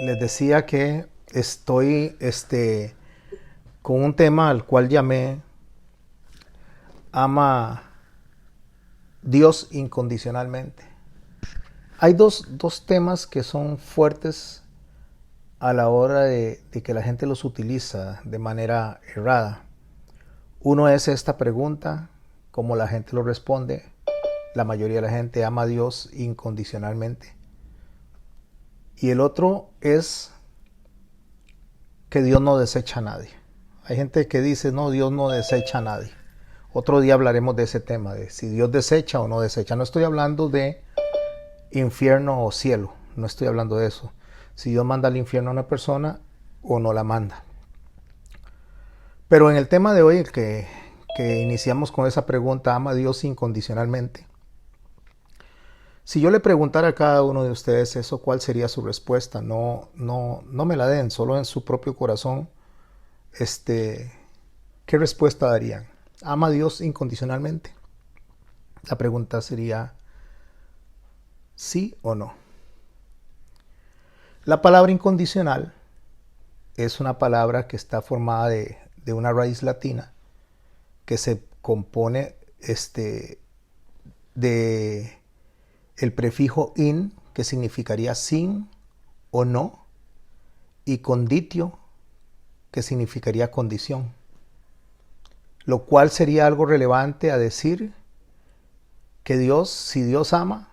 Les decía que estoy con un tema al cual llamé Ama Dios incondicionalmente. Hay dos temas que son fuertes a la hora de que la gente los utiliza de manera errada. Uno es esta pregunta, cómo la gente lo responde. La mayoría de la gente ama a Dios incondicionalmente. Y el otro es que Dios no desecha a nadie. Hay gente que dice, no, Dios no desecha a nadie. Otro día hablaremos de ese tema, de si Dios desecha o no desecha. No estoy hablando de infierno o cielo, no estoy hablando de eso. Si Dios manda al infierno a una persona o no la manda. Pero en el tema de hoy, que iniciamos con esa pregunta, ¿ama a Dios incondicionalmente? Si yo le preguntara a cada uno de ustedes eso, ¿cuál sería su respuesta? No me la den, solo en su propio corazón. ¿Qué respuesta darían? ¿Ama a Dios incondicionalmente? La pregunta sería sí o no. La palabra incondicional es una palabra que está formada de una raíz latina que se compone de el prefijo in, que significaría sin o no, y conditio, que significaría condición, lo cual sería algo relevante a decir que Dios, si Dios ama,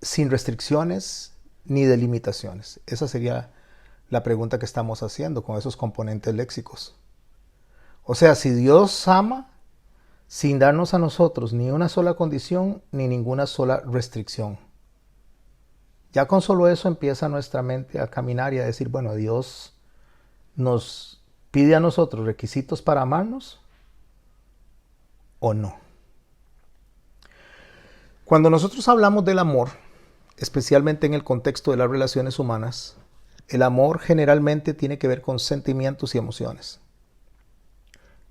sin restricciones ni delimitaciones. Esa sería la pregunta que estamos haciendo con esos componentes léxicos. O sea, si Dios ama sin darnos a nosotros ni una sola condición ni ninguna sola restricción. Ya con solo eso empieza nuestra mente a caminar y a decir, bueno, Dios nos pide a nosotros requisitos para amarnos o no. Cuando nosotros hablamos del amor, especialmente en el contexto de las relaciones humanas, el amor generalmente tiene que ver con sentimientos y emociones.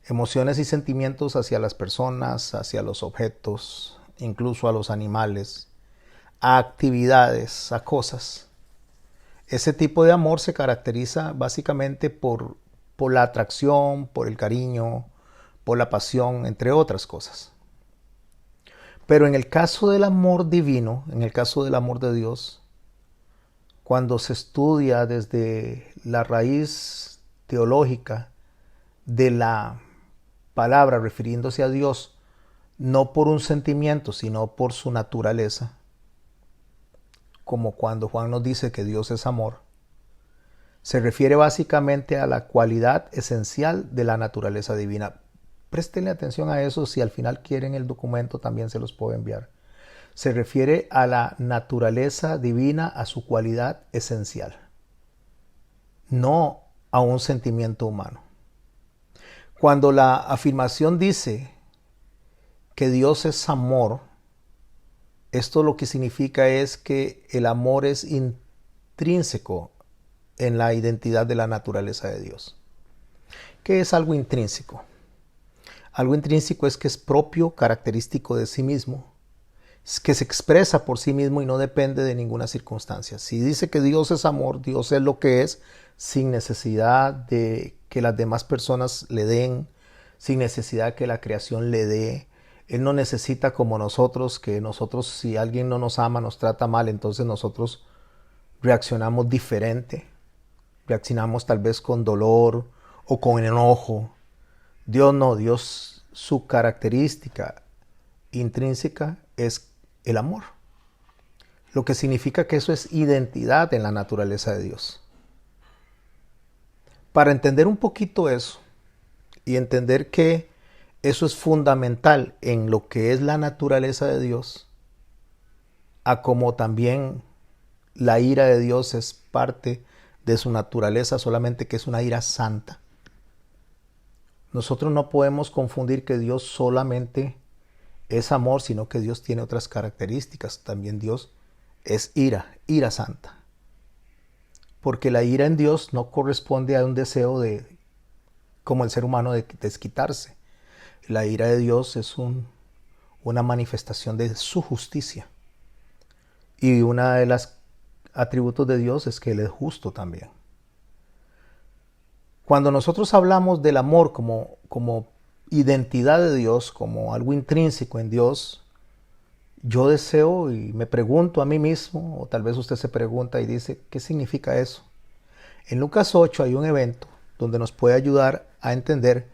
Emociones y sentimientos hacia las personas, hacia los objetos, incluso a los animales, a actividades, a cosas. Ese tipo de amor se caracteriza básicamente por la atracción, por el cariño, por la pasión, entre otras cosas. Pero en el caso del amor divino, en el caso del amor de Dios, cuando se estudia desde la raíz teológica de la palabra refiriéndose a Dios, no por un sentimiento, sino por su naturaleza, como cuando Juan nos dice que Dios es amor, se refiere básicamente a la cualidad esencial de la naturaleza divina. Préstenle atención a eso, si al final quieren el documento también se los puedo enviar. Se refiere a la naturaleza divina, a su cualidad esencial, no a un sentimiento humano. Cuando la afirmación dice que Dios es amor, esto lo que significa es que el amor es intrínseco en la identidad de la naturaleza de Dios. ¿Qué es algo intrínseco? Algo intrínseco es que es propio, característico de sí mismo, que se expresa por sí mismo y no depende de ninguna circunstancia. Si dice que Dios es amor, Dios es lo que es, sin necesidad de que las demás personas le den, sin necesidad que la creación le dé. Él no necesita como nosotros, que nosotros si alguien no nos ama, nos trata mal, entonces nosotros reaccionamos diferente. Reaccionamos tal vez con dolor o con enojo. Dios no, Dios, su característica intrínseca es el amor. Lo que significa que eso es identidad en la naturaleza de Dios. Para entender un poquito eso y entender que eso es fundamental en lo que es la naturaleza de Dios, a como también la ira de Dios es parte de su naturaleza, solamente que es una ira santa. Nosotros no podemos confundir que Dios solamente es amor, sino que Dios tiene otras características. También Dios es ira, ira santa. Porque la ira en Dios no corresponde a un deseo de, como el ser humano, de desquitarse. La ira de Dios es una manifestación de su justicia. Y una de las atributos de Dios es que Él es justo también. Cuando nosotros hablamos del amor como identidad de Dios, como algo intrínseco en Dios, yo deseo y me pregunto a mí mismo, o tal vez usted se pregunta y dice, ¿qué significa eso? En Lucas 8 hay un evento donde nos puede ayudar a entender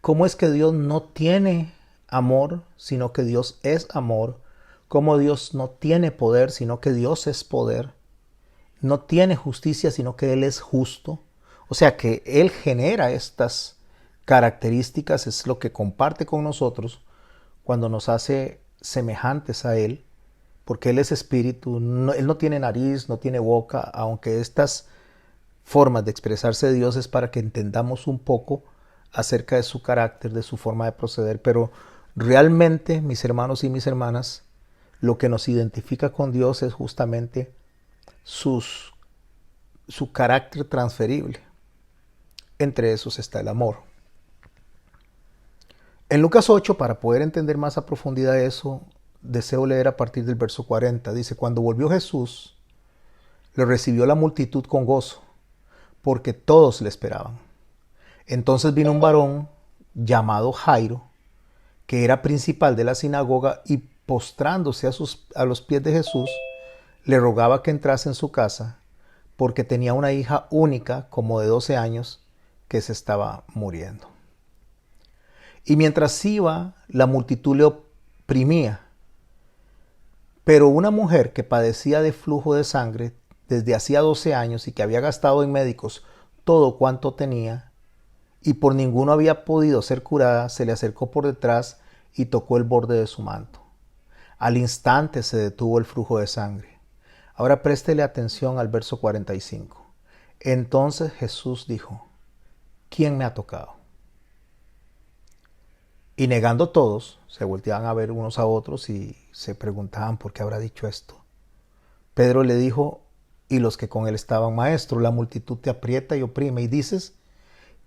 cómo es que Dios no tiene amor, sino que Dios es amor, cómo Dios no tiene poder, sino que Dios es poder, no tiene justicia, sino que Él es justo. O sea que Él genera estas características, es lo que comparte con nosotros cuando nos hace semejantes a Él, porque Él es espíritu, Él no tiene nariz, no tiene boca, aunque estas formas de expresarse de Dios es para que entendamos un poco acerca de su carácter, de su forma de proceder, pero realmente, mis hermanos y mis hermanas, lo que nos identifica con Dios es justamente su carácter transferible. Entre esos está el amor. En Lucas 8, para poder entender más a profundidad eso, deseo leer a partir del verso 40. Dice, cuando volvió Jesús, le recibió la multitud con gozo, porque todos le esperaban. Entonces vino un varón llamado Jairo, que era principal de la sinagoga, y postrándose a los pies de Jesús, le rogaba que entrase en su casa, porque tenía una hija única, como de 12 años, que se estaba muriendo. Y mientras iba, la multitud le oprimía. Pero una mujer que padecía de flujo de sangre desde hacía 12 años y que había gastado en médicos todo cuanto tenía, y por ninguno había podido ser curada, se le acercó por detrás y tocó el borde de su manto. Al instante se detuvo el flujo de sangre. Ahora préstele atención al verso 45. Entonces Jesús dijo, ¿quién me ha tocado? Y negando todos, se volteaban a ver unos a otros y se preguntaban por qué habrá dicho esto. Pedro le dijo, y los que con él estaban, maestro, la multitud te aprieta y oprime, y dices,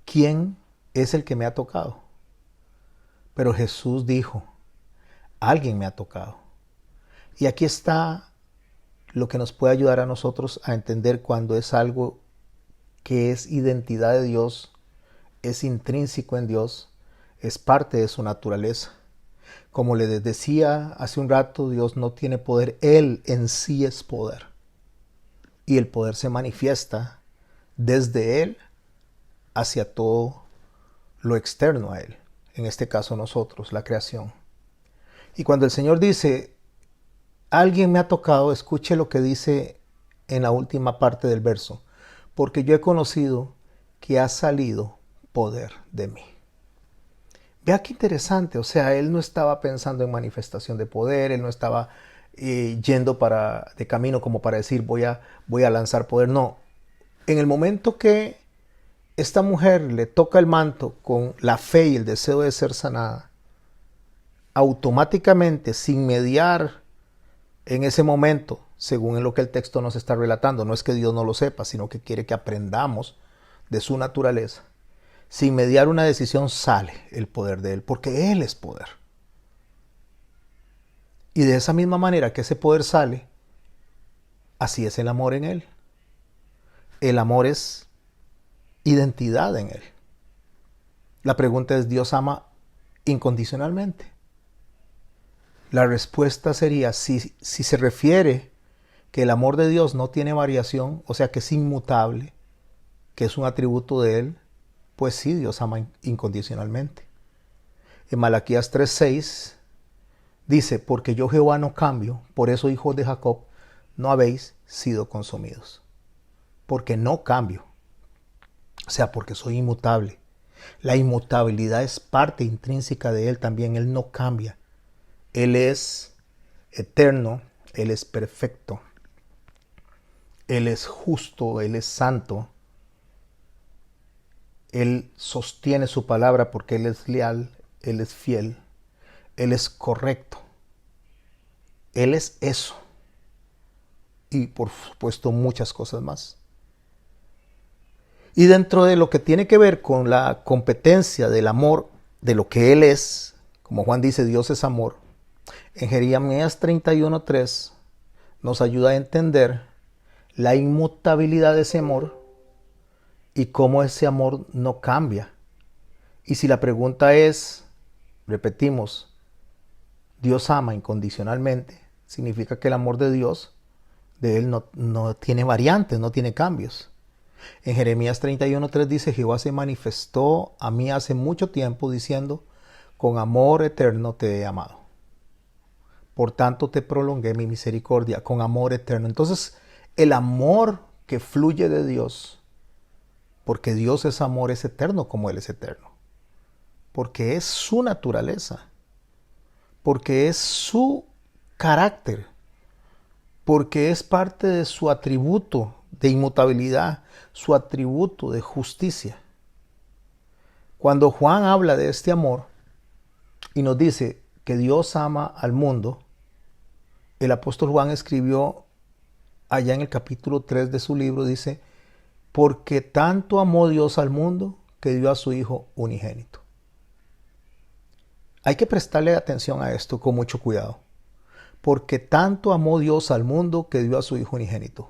¿quién es el que me ha tocado? Pero Jesús dijo, alguien me ha tocado. Y aquí está lo que nos puede ayudar a nosotros a entender cuando es algo que es identidad de Dios, es intrínseco en Dios, es parte de su naturaleza. Como les decía hace un rato, Dios no tiene poder, Él en sí es poder. Y el poder se manifiesta desde Él hacia todo lo externo a Él. En este caso nosotros, la creación. Y cuando el Señor dice, alguien me ha tocado, escuche lo que dice en la última parte del verso. Porque yo he conocido que ha salido poder de mí. Vea qué interesante, o sea, él no estaba pensando en manifestación de poder, él no estaba yendo de camino como para decir voy a lanzar poder, no. En el momento que esta mujer le toca el manto con la fe y el deseo de ser sanada, automáticamente, sin mediar en ese momento, según lo que el texto nos está relatando, no es que Dios no lo sepa, sino que quiere que aprendamos de su naturaleza. Sin mediar una decisión sale el poder de Él, porque Él es poder. Y de esa misma manera que ese poder sale, así es el amor en Él. El amor es identidad en Él. La pregunta es, ¿Dios ama incondicionalmente? La respuesta sería, si se refiere que el amor de Dios no tiene variación, o sea que es inmutable, que es un atributo de Él, pues sí, Dios ama incondicionalmente. En Malaquías 3:6 dice, porque yo Jehová no cambio, por eso hijos de Jacob no habéis sido consumidos. Porque no cambio, o sea, porque soy inmutable. La inmutabilidad es parte intrínseca de Él también, Él no cambia. Él es eterno, Él es perfecto, Él es justo, Él es santo. Él sostiene su palabra porque Él es leal, Él es fiel, Él es correcto. Él es eso. Y por supuesto muchas cosas más. Y dentro de lo que tiene que ver con la competencia del amor, de lo que Él es, como Juan dice, Dios es amor, en Jeremías 31:3 nos ayuda a entender la inmutabilidad de ese amor y cómo ese amor no cambia. Y si la pregunta es, repetimos, Dios ama incondicionalmente, significa que el amor de Dios, de Él no tiene variantes, no tiene cambios. En Jeremías 31:3 dice, Jehová se manifestó a mí hace mucho tiempo diciendo, con amor eterno te he amado. Por tanto te prolongué mi misericordia, con amor eterno. Entonces, el amor que fluye de Dios, porque Dios es amor, es eterno como Él es eterno. Porque es su naturaleza. Porque es su carácter. Porque es parte de su atributo de inmutabilidad, su atributo de justicia. Cuando Juan habla de este amor y nos dice que Dios ama al mundo, el apóstol Juan escribió allá en el capítulo 3 de su libro, dice, porque tanto amó Dios al mundo que dio a su Hijo unigénito. Hay que prestarle atención a esto con mucho cuidado. Porque tanto amó Dios al mundo que dio a su Hijo unigénito.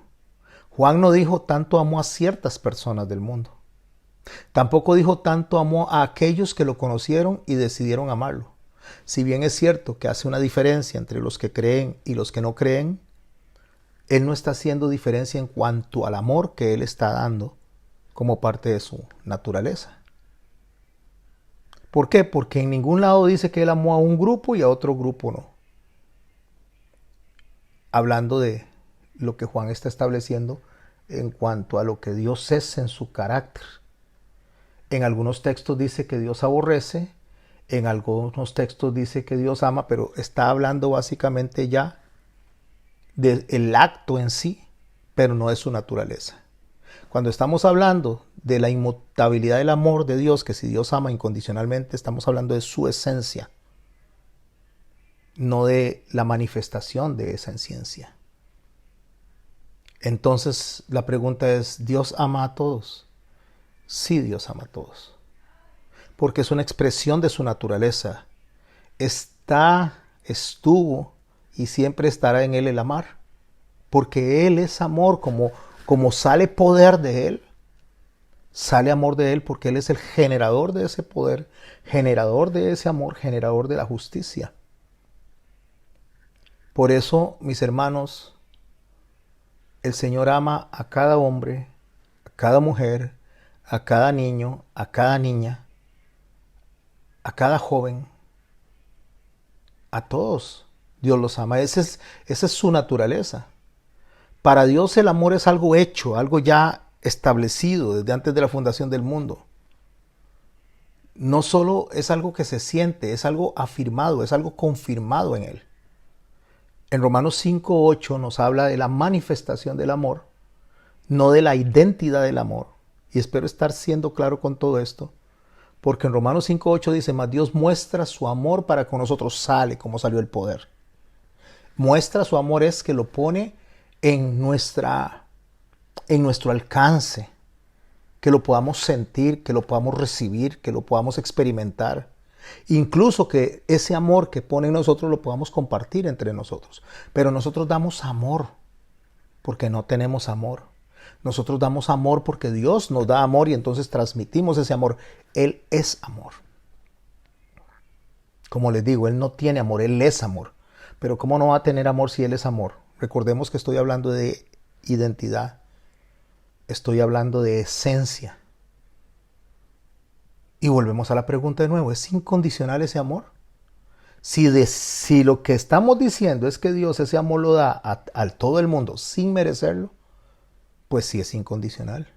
Juan no dijo tanto amó a ciertas personas del mundo. Tampoco dijo tanto amó a aquellos que lo conocieron y decidieron amarlo. Si bien es cierto que hace una diferencia entre los que creen y los que no creen, Él no está haciendo diferencia en cuanto al amor que Él está dando como parte de su naturaleza. ¿Por qué? Porque en ningún lado dice que Él amó a un grupo y a otro grupo no. Hablando de lo que Juan está estableciendo en cuanto a lo que Dios es en su carácter. En algunos textos dice que Dios aborrece, en algunos textos dice que Dios ama, pero está hablando básicamente ya del acto en sí, pero no de su naturaleza. Cuando estamos hablando de la inmutabilidad del amor de Dios, que si Dios ama incondicionalmente, estamos hablando de su esencia, no de la manifestación de esa esencia. Entonces la pregunta es, ¿Dios ama a todos? Sí, Dios ama a todos. Porque es una expresión de su naturaleza. Estuvo y siempre estará en Él el amar. Porque Él es amor, como sale poder de Él. Sale amor de Él porque Él es el generador de ese poder, generador de ese amor, generador de la justicia. Por eso, mis hermanos, el Señor ama a cada hombre, a cada mujer, a cada niño, a cada niña, a cada joven, a todos. Dios los ama. Esa es su naturaleza. Para Dios el amor es algo hecho, algo ya establecido desde antes de la fundación del mundo. No solo es algo que se siente, es algo afirmado, es algo confirmado en Él. En Romanos 5:8 nos habla de la manifestación del amor, no de la identidad del amor. Y espero estar siendo claro con todo esto, porque en Romanos 5:8 dice, mas Dios muestra su amor para con nosotros, sale como salió el poder. Muestra su amor es que lo pone en nuestro alcance, que lo podamos sentir, que lo podamos recibir, que lo podamos experimentar. Incluso que ese amor que pone en nosotros lo podamos compartir entre nosotros. Pero nosotros damos amor porque no tenemos amor. Nosotros damos amor porque Dios nos da amor y entonces transmitimos ese amor. Él es amor. Como les digo, Él no tiene amor, Él es amor. Pero ¿cómo no va a tener amor si Él es amor? Recordemos que estoy hablando de identidad. Estoy hablando de esencia. Y volvemos a la pregunta de nuevo, ¿es incondicional ese amor? Si lo que estamos diciendo es que Dios ese amor lo da a todo el mundo sin merecerlo, pues sí es incondicional.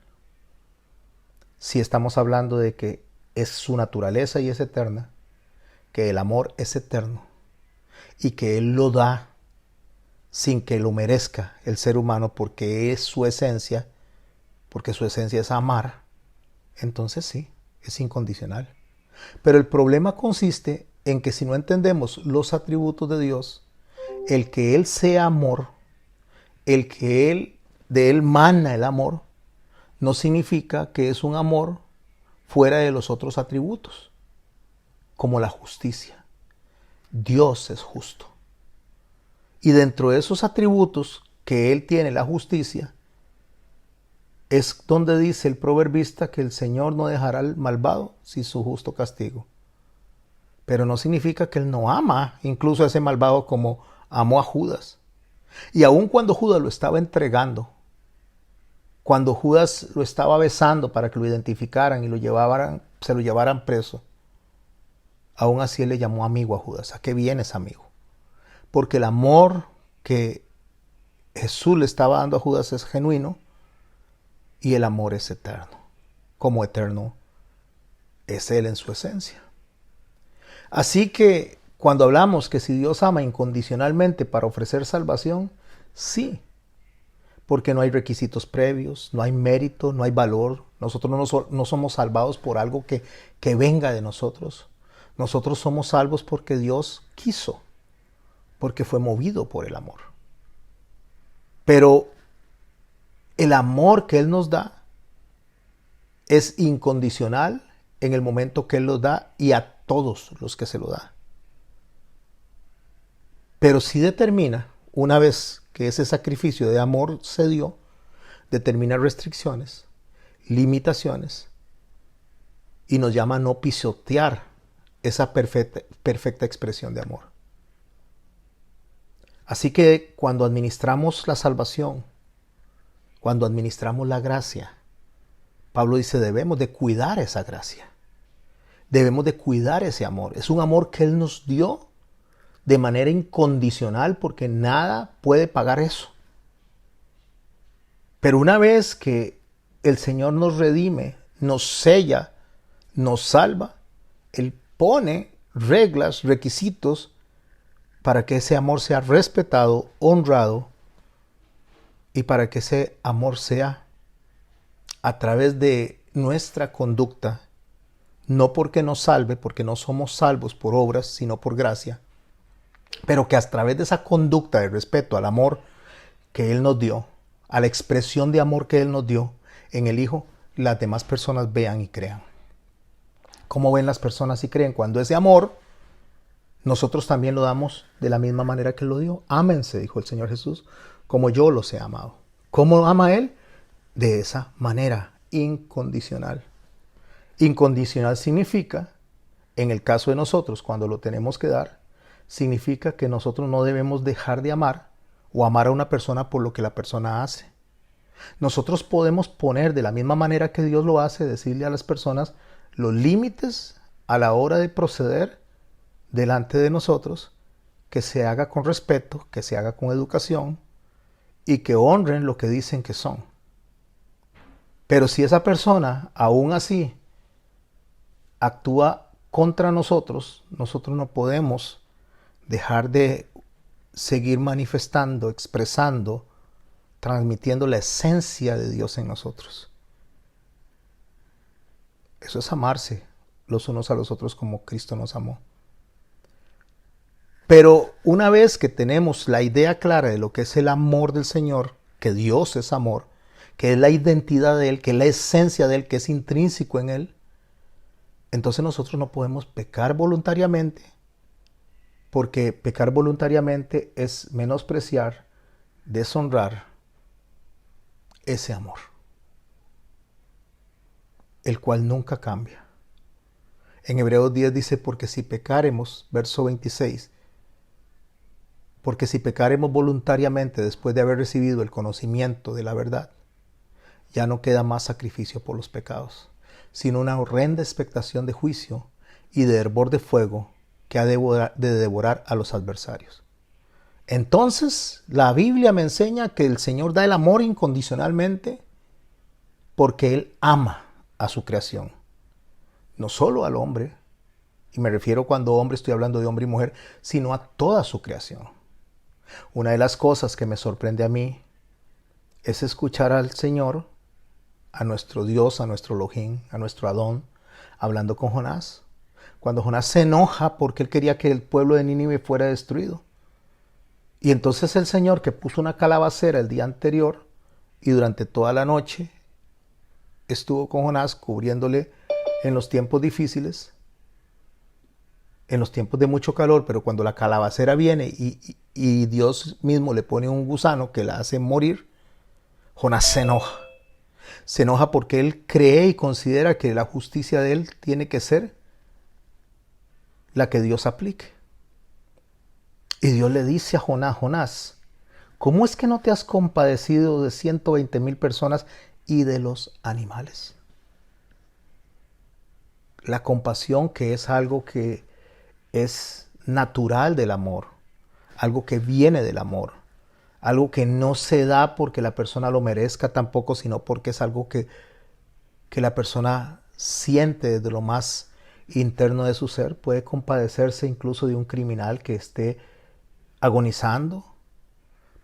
Si estamos hablando de que es su naturaleza y es eterna, que el amor es eterno y que Él lo da sin que lo merezca el ser humano porque es su esencia, porque su esencia es amar, entonces sí, es incondicional. Pero el problema consiste en que si no entendemos los atributos de Dios, el que Él sea amor, el que de Él mana el amor, no significa que es un amor fuera de los otros atributos, como la justicia. Dios es justo. Y dentro de esos atributos que Él tiene, la justicia, es donde dice el proverbista que el Señor no dejará al malvado sin su justo castigo. Pero no significa que Él no ama incluso a ese malvado como amó a Judas. Y aun cuando Judas lo estaba entregando, cuando Judas lo estaba besando para que lo identificaran y se lo llevaran preso, aún así Él le llamó amigo a Judas. ¿A qué vienes, amigo? Porque el amor que Jesús le estaba dando a Judas es genuino y el amor es eterno. Como eterno es Él en su esencia. Así que cuando hablamos que si Dios ama incondicionalmente para ofrecer salvación, sí, porque no hay requisitos previos, no hay mérito, no hay valor. Nosotros no somos salvados por algo que venga de nosotros. Nosotros somos salvos porque Dios quiso, porque fue movido por el amor. Pero el amor que Él nos da es incondicional en el momento que Él lo da y a todos los que se lo da. Pero sí determina, una vez que ese sacrificio de amor se dio, determina restricciones, limitaciones y nos llama a no pisotear esa perfecta expresión de amor. Así que cuando administramos la salvación, cuando administramos la gracia, Pablo dice, debemos de cuidar esa gracia. Debemos de cuidar ese amor. Es un amor que Él nos dio de manera incondicional porque nada puede pagar eso. Pero una vez que el Señor nos redime, nos sella, nos salva, Él pone reglas, requisitos para que ese amor sea respetado, honrado y para que ese amor sea a través de nuestra conducta, no porque nos salve, porque no somos salvos por obras, sino por gracia, pero que a través de esa conducta de respeto al amor que Él nos dio, a la expresión de amor que Él nos dio en el Hijo, las demás personas vean y crean. ¿Cómo ven las personas y creen? Cuando ese amor nosotros también lo damos de la misma manera que Él lo dio. Ámense, dijo el Señor Jesús, como yo los he amado. ¿Cómo ama Él? De esa manera, incondicional. Incondicional significa, en el caso de nosotros, cuando lo tenemos que dar, significa que nosotros no debemos dejar de amar o amar a una persona por lo que la persona hace. Nosotros podemos poner de la misma manera que Dios lo hace, decirle a las personas los límites a la hora de proceder delante de nosotros, que se haga con respeto, que se haga con educación y que honren lo que dicen que son. Pero si esa persona aún así actúa contra nosotros, nosotros no podemos dejar de seguir manifestando, expresando, transmitiendo la esencia de Dios en nosotros. Eso es amarse los unos a los otros como Cristo nos amó. Pero una vez que tenemos la idea clara de lo que es el amor del Señor, que Dios es amor, que es la identidad de Él, que es la esencia de Él, que es intrínseco en Él, entonces nosotros no podemos pecar voluntariamente, porque pecar voluntariamente es menospreciar, deshonrar ese amor, el cual nunca cambia. En Hebreos 10 dice, porque si pecaremos, verso 26, porque si pecaremos voluntariamente después de haber recibido el conocimiento de la verdad, ya no queda más sacrificio por los pecados, sino una horrenda expectación de juicio y de hervor de fuego que ha de devorar a los adversarios. Entonces, la Biblia me enseña que el Señor da el amor incondicionalmente porque Él ama a su creación. No solo al hombre, y me refiero cuando hombre estoy hablando de hombre y mujer, sino a toda su creación. Una de las cosas que me sorprende a mí es escuchar al Señor, a nuestro Dios, a nuestro Elohim, a nuestro Adón, hablando con Jonás. Cuando Jonás se enoja porque él quería que el pueblo de Nínive fuera destruido. Y entonces el Señor, que puso una calabacera el día anterior y durante toda la noche estuvo con Jonás cubriéndole en los tiempos difíciles, en los tiempos de mucho calor, pero cuando la calabacera viene y Dios mismo le pone un gusano que la hace morir, Jonás se enoja. Se enoja porque él cree y considera que la justicia de él tiene que ser la que Dios aplique. Y Dios le dice a Jonás, Jonás, ¿cómo es que no te has compadecido de 120,000 personas y de los animales? La compasión, que es algo que es natural del amor, algo que viene del amor, algo que no se da porque la persona lo merezca tampoco, sino porque es algo que la persona siente desde lo más interno de su ser. Puede compadecerse incluso de un criminal que esté agonizando,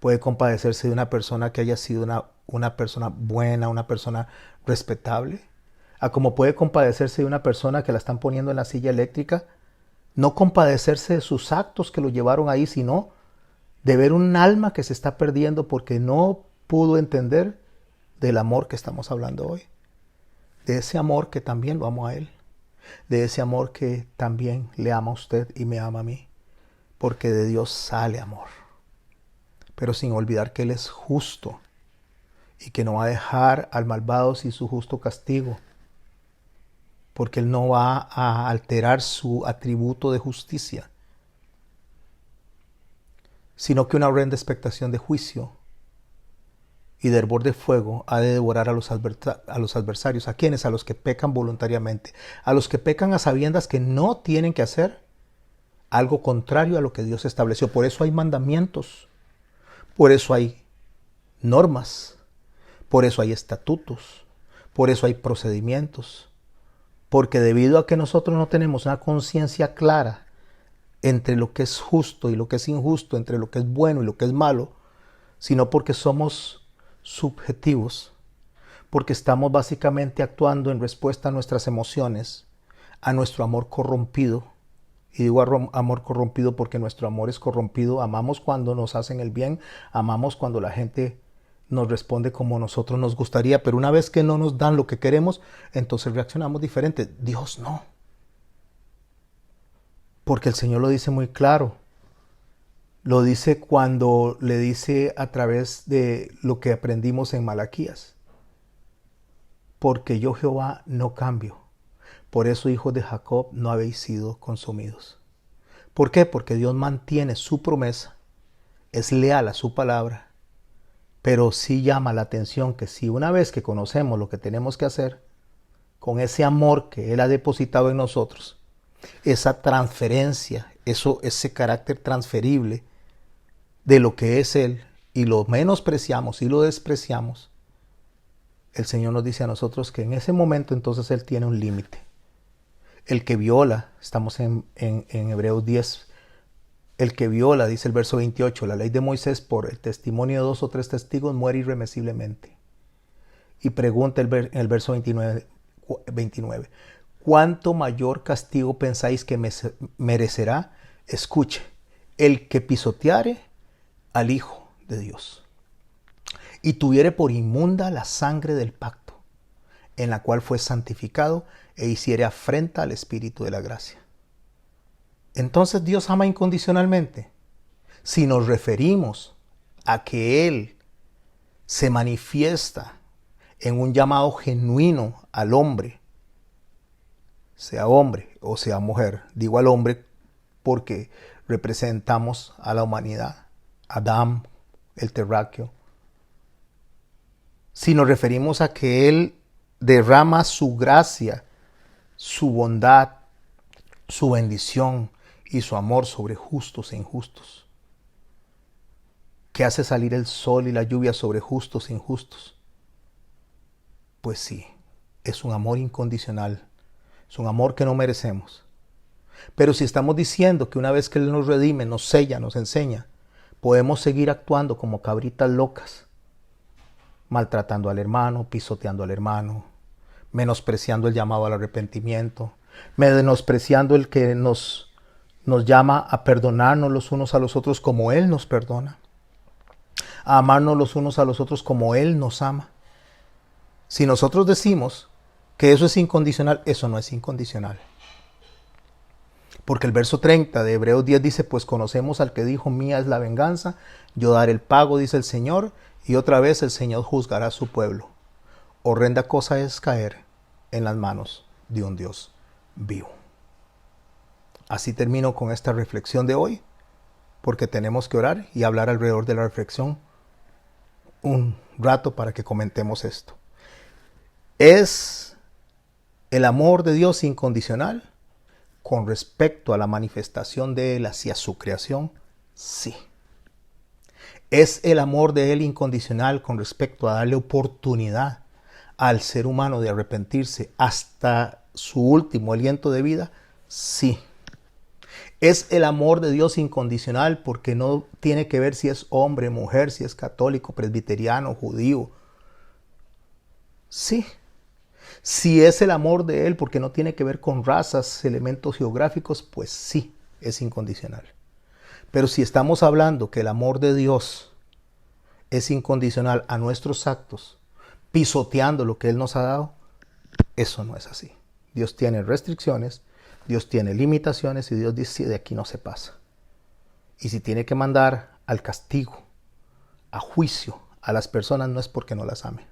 puede compadecerse de una persona que haya sido una persona buena, una persona respetable, a como puede compadecerse de una persona que la están poniendo en la silla eléctrica. No compadecerse de sus actos que lo llevaron ahí, sino de ver un alma que se está perdiendo porque no pudo entender del amor que estamos hablando hoy. De ese amor que también lo amo a él. De ese amor que también le ama a usted y me ama a mí. Porque de Dios sale amor. Pero sin olvidar que Él es justo y que no va a dejar al malvado sin su justo castigo. Porque Él no va a alterar su atributo de justicia, sino que una horrenda expectación de juicio y de hervor de fuego ha de devorar a los adversarios. ¿A quiénes? A los que pecan voluntariamente, a los que pecan a sabiendas que no tienen que hacer algo contrario a lo que Dios estableció. Por eso hay mandamientos, por eso hay normas, por eso hay estatutos, por eso hay procedimientos, porque debido a que nosotros no tenemos una conciencia clara entre lo que es justo y lo que es injusto, entre lo que es bueno y lo que es malo, sino porque somos subjetivos, porque estamos básicamente actuando en respuesta a nuestras emociones, a nuestro amor corrompido. Y digo amor corrompido porque nuestro amor es corrompido. Amamos cuando nos hacen el bien, amamos cuando la gente nos responde como nosotros nos gustaría, pero una vez que no nos dan lo que queremos, entonces reaccionamos diferente. Dios no. Porque el Señor lo dice muy claro. Lo dice cuando le dice a través de lo que aprendimos en Malaquías. Porque yo Jehová no cambio. Por eso, hijos de Jacob, no habéis sido consumidos. ¿Por qué? Porque Dios mantiene su promesa, es leal a su palabra, pero sí llama la atención que si una vez que conocemos lo que tenemos que hacer, con ese amor que Él ha depositado en nosotros, esa transferencia, ese carácter transferible de lo que es Él, y lo menospreciamos y lo despreciamos, el Señor nos dice a nosotros que en ese momento entonces Él tiene un límite. El que viola, estamos en Hebreos 10, el que viola, dice el verso 28, la ley de Moisés por el testimonio de 2 o 3 testigos muere irremisiblemente. Y pregunta en el verso 29, ¿cuánto mayor castigo pensáis que merecerá? Escuche, el que pisoteare al Hijo de Dios y tuviere por inmunda la sangre del pacto, en la cual fue santificado, e hiciere afrenta al Espíritu de la gracia. Entonces Dios ama incondicionalmente. Si nos referimos a que Él se manifiesta en un llamado genuino al hombre o sea mujer, digo al hombre porque representamos a la humanidad, Adán, el terráqueo. Si nos referimos a que Él derrama su gracia, su bondad, su bendición y su amor sobre justos e injustos, que hace salir el sol y la lluvia sobre justos e injustos, pues sí, es un amor incondicional, es un amor que no merecemos. Pero si estamos diciendo que una vez que Él nos redime, nos sella, nos enseña, podemos seguir actuando como cabritas locas, maltratando al hermano, pisoteando al hermano, menospreciando el llamado al arrepentimiento, menospreciando el que nos llama a perdonarnos los unos a los otros como Él nos perdona, a amarnos los unos a los otros como Él nos ama. Si nosotros decimos que eso es incondicional, eso no es incondicional. Porque el verso 30 de Hebreos 10 dice, pues conocemos al que dijo, mía es la venganza, yo daré el pago, dice el Señor, y otra vez el Señor juzgará a su pueblo. Horrenda cosa es caer en las manos de un Dios vivo. Así termino con esta reflexión de hoy, porque tenemos que orar y hablar alrededor de la reflexión un rato para que comentemos esto. ¿Es el amor de Dios incondicional con respecto a la manifestación de Él hacia su creación? Sí. ¿Es el amor de Él incondicional con respecto a darle oportunidad al ser humano de arrepentirse hasta su último aliento de vida? Sí. ¿Es el amor de Dios incondicional porque no tiene que ver si es hombre, mujer, si es católico, presbiteriano, judío? Sí. Si es el amor de Él porque no tiene que ver con razas, elementos geográficos, pues sí, es incondicional. Pero si estamos hablando que el amor de Dios es incondicional a nuestros actos, pisoteando lo que Él nos ha dado, eso no es así. Dios tiene restricciones, Dios tiene limitaciones y Dios dice de aquí no se pasa. Y si tiene que mandar al castigo, a juicio a las personas, no es porque no las ame,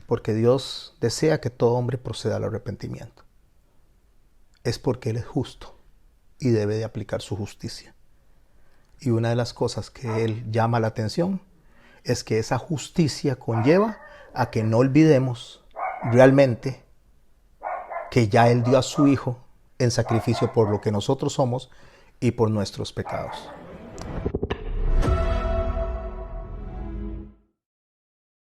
porque Dios desea que todo hombre proceda al arrepentimiento. Es porque Él es justo y debe de aplicar su justicia. Y una de las cosas que Él llama la atención es que esa justicia conlleva a que no olvidemos realmente que ya Él dio a su Hijo en sacrificio por lo que nosotros somos y por nuestros pecados.